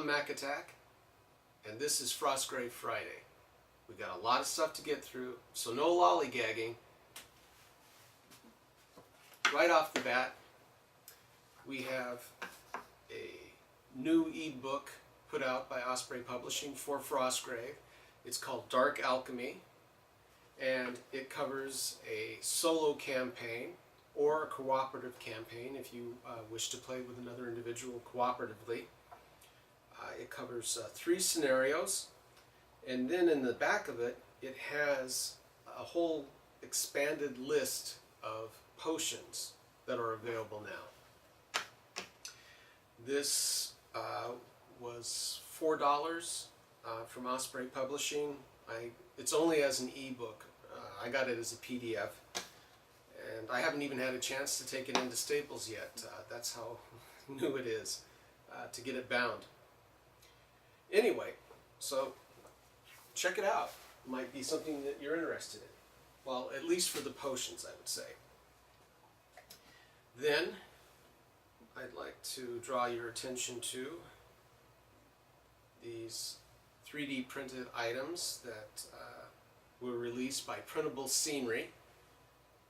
I'm Mac Attack, and this is Frostgrave Friday. We got a lot of stuff to get through, so no lollygagging. Right off the bat, we have a new ebook put out by Osprey Publishing for Frostgrave. It's called Dark Alchemy, and it covers a solo campaign or a cooperative campaign if you wish to play with another individual cooperatively. It covers 3 scenarios, and then in the back of it, it has a whole expanded list of potions that are available now. This was $4 from Osprey Publishing. It's only as an ebook. I got it as a PDF, and I haven't even had a chance to take it into Staples yet. That's how new it is to get it bound. Anyway, so check it out. It might be something that you're interested in. Well, at least for the potions, I would say. Then, I'd like to draw your attention to these 3D printed items that were released by Printable Scenery.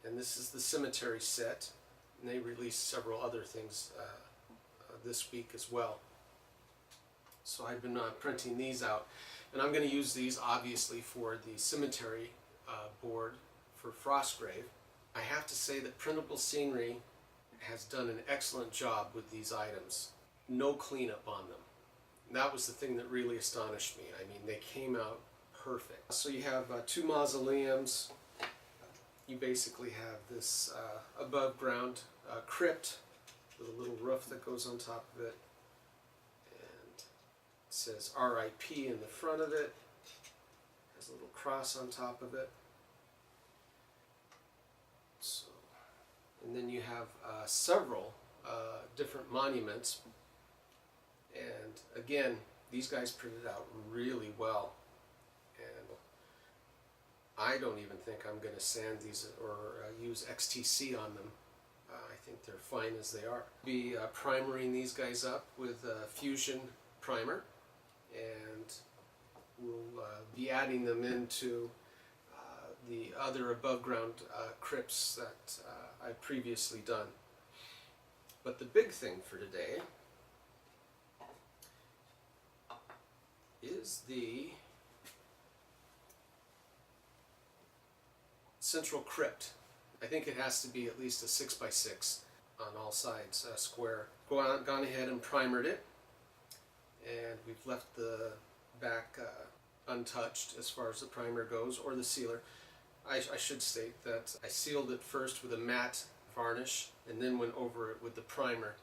And this is the cemetery set. And they released several other things this week as well. So I've been printing these out, and I'm going to use these obviously for the cemetery board for Frostgrave. I have to say that Printable Scenery has done an excellent job with these items. No cleanup on them. And that was the thing that really astonished me. I mean, they came out perfect. So you have 2 mausoleums. You basically have this above ground crypt with a little roof that goes on top of it. It says RIP in the front of it. Has a little cross on top of it. So, and then you have several different monuments. And again, these guys printed out really well. And I don't even think I'm going to sand these or use XTC on them. I think they're fine as they are. I'll be primering these guys up with Fusion Primer. And we'll be adding them into the other above ground crypts that I've previously done. But the big thing for today is the central crypt. I think it has to be at least a 6x6 on all sides, square. Gone ahead and primered it. And we've left the back untouched as far as the primer goes, or the sealer. I should state that I sealed it first with a matte varnish and then went over it with the primer.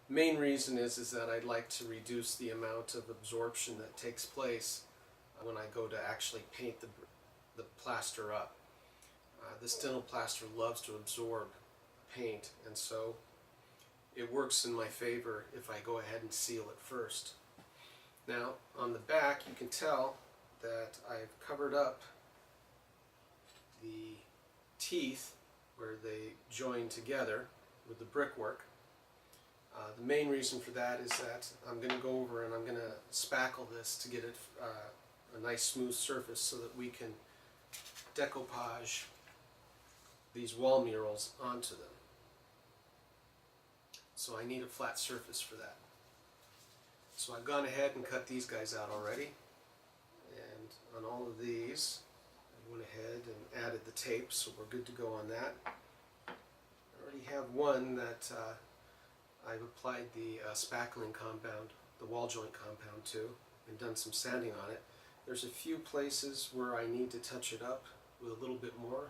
Main reason is that I'd like to reduce the amount of absorption that takes place when I go to actually paint the plaster up. This dental plaster loves to absorb paint, and so it works in my favor if I go ahead and seal it first. Now, on the back, you can tell that I've covered up the teeth where they join together with the brickwork. The main reason for that is that I'm going to go over and I'm going to spackle this to get it a nice smooth surface so that we can decoupage these wall murals onto them. So I need a flat surface for that. So I've gone ahead and cut these guys out already, and on all of these I went ahead and added the tape, so we're good to go on that. I already have one that I've applied the spackling compound, the wall joint compound to, and done some sanding on it. There's a few places where I need to touch it up with a little bit more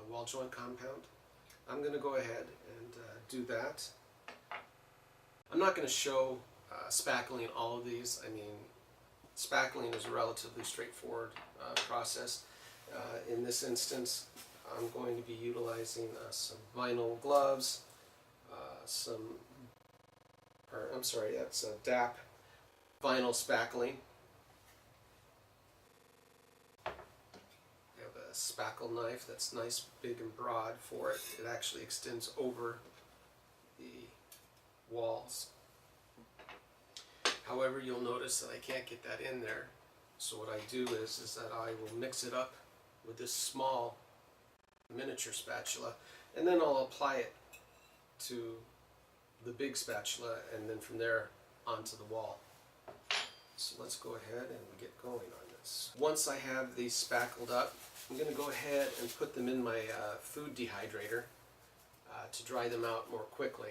wall joint compound. I'm going to go ahead and do that. I'm not going to show spackling all of these. I mean, spackling is a relatively straightforward process. In this instance, I'm going to be utilizing some vinyl gloves, that's a DAP vinyl spackling. I have a spackle knife that's nice, big and broad for it. It actually extends over the walls. However, you'll notice that I can't get that in there. So what I do is that I will mix it up with this small miniature spatula, and then I'll apply it to the big spatula, and then from there onto the wall. So let's go ahead and get going on this. Once I have these spackled up, I'm going to go ahead and put them in my food dehydrator to dry them out more quickly.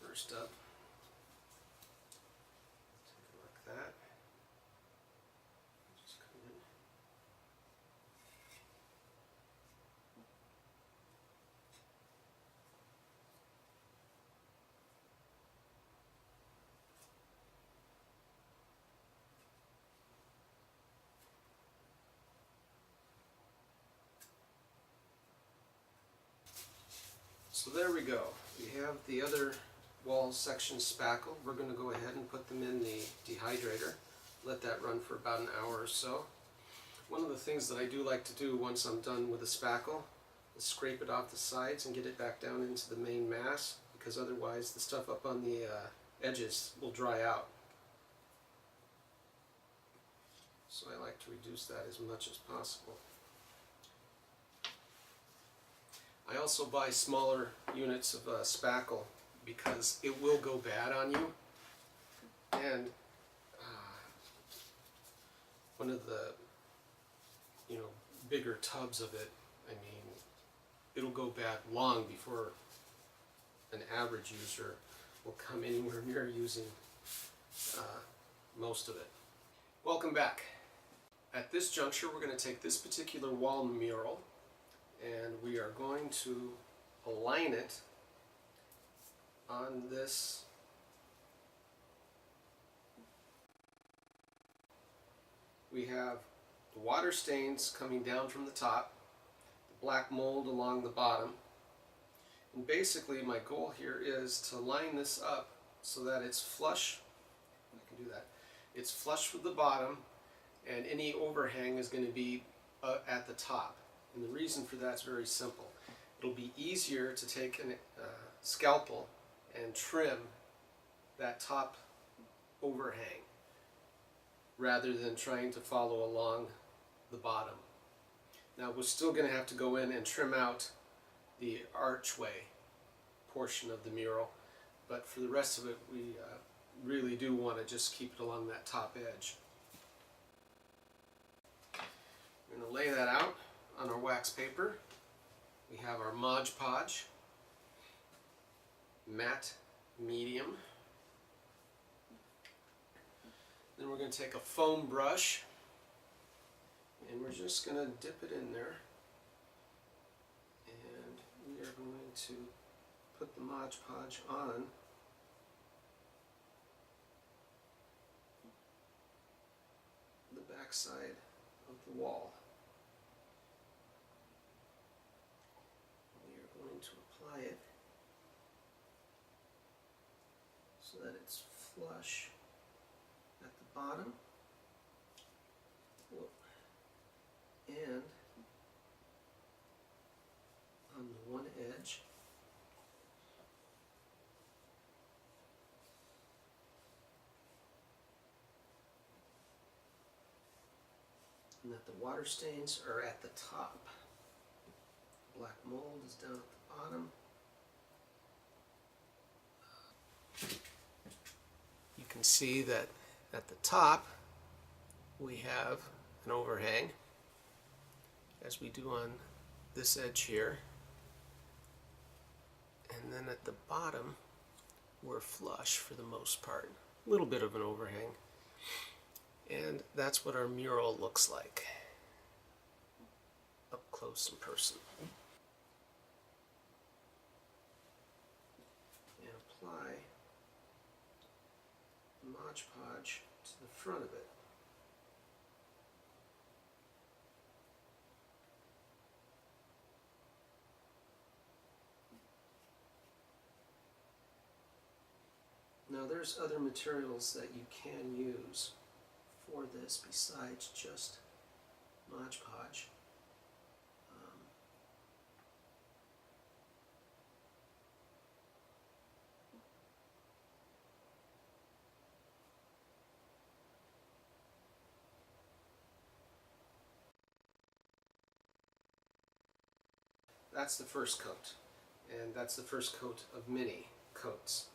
First up, take a look at that. Just come in. So there we go. We have the other wall section spackled. We're going to go ahead and put them in the dehydrator. Let that run for about an hour or so. One of the things that I do like to do once I'm done with the spackle is scrape it off the sides and get it back down into the main mass, because otherwise the stuff up on the edges will dry out. So I like to reduce that as much as possible. I also buy smaller units of spackle because it will go bad on you, and one of the bigger tubs of it, I mean, it'll go bad long before an average user will come anywhere near using most of it. Welcome back. At this juncture, we're going to take this particular wall mural and we are going to align it on this we have the water stains coming down from the top, the black mold along the bottom, and basically my goal here is to line this up so that it's flush. I can do that. It's flush with the bottom, and any overhang is going to be at the top. And the reason for that is very simple. It'll be easier to take a scalpel and trim that top overhang rather than trying to follow along the bottom. Now we're still going to have to go in and trim out the archway portion of the mural, but for the rest of it we really do want to just keep it along that top edge. We're going to lay that out on our wax paper. We have our Mod Podge matte medium. Then we're going to take a foam brush and we're just going to dip it in there, and we are going to put the Mod Podge on the back side of the wall. We are going to apply it so that it's flush at the bottom and on the one edge. And that the water stains are at the top. Black mold is down at the bottom. You can see that at the top we have an overhang, as we do on this edge here, and then at the bottom we're flush for the most part. A little bit of an overhang, and that's what our mural looks like up close and personal. And apply the Mod Podge to the front of it. Now there's other materials that you can use for this besides just Mod Podge. That's the first coat, and that's the first coat of many coats.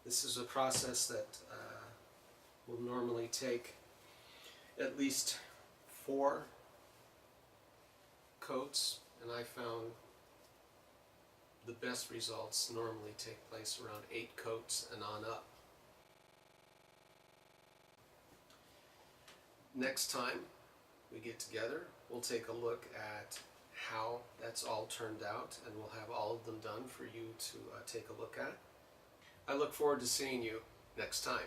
This is a process that will normally take at least 4 coats, and I found the best results normally take place around 8 coats and on up. Next time we get together, we'll take a look at how that's all turned out, and we'll have all of them done for you to take a look at. I look forward to seeing you next time.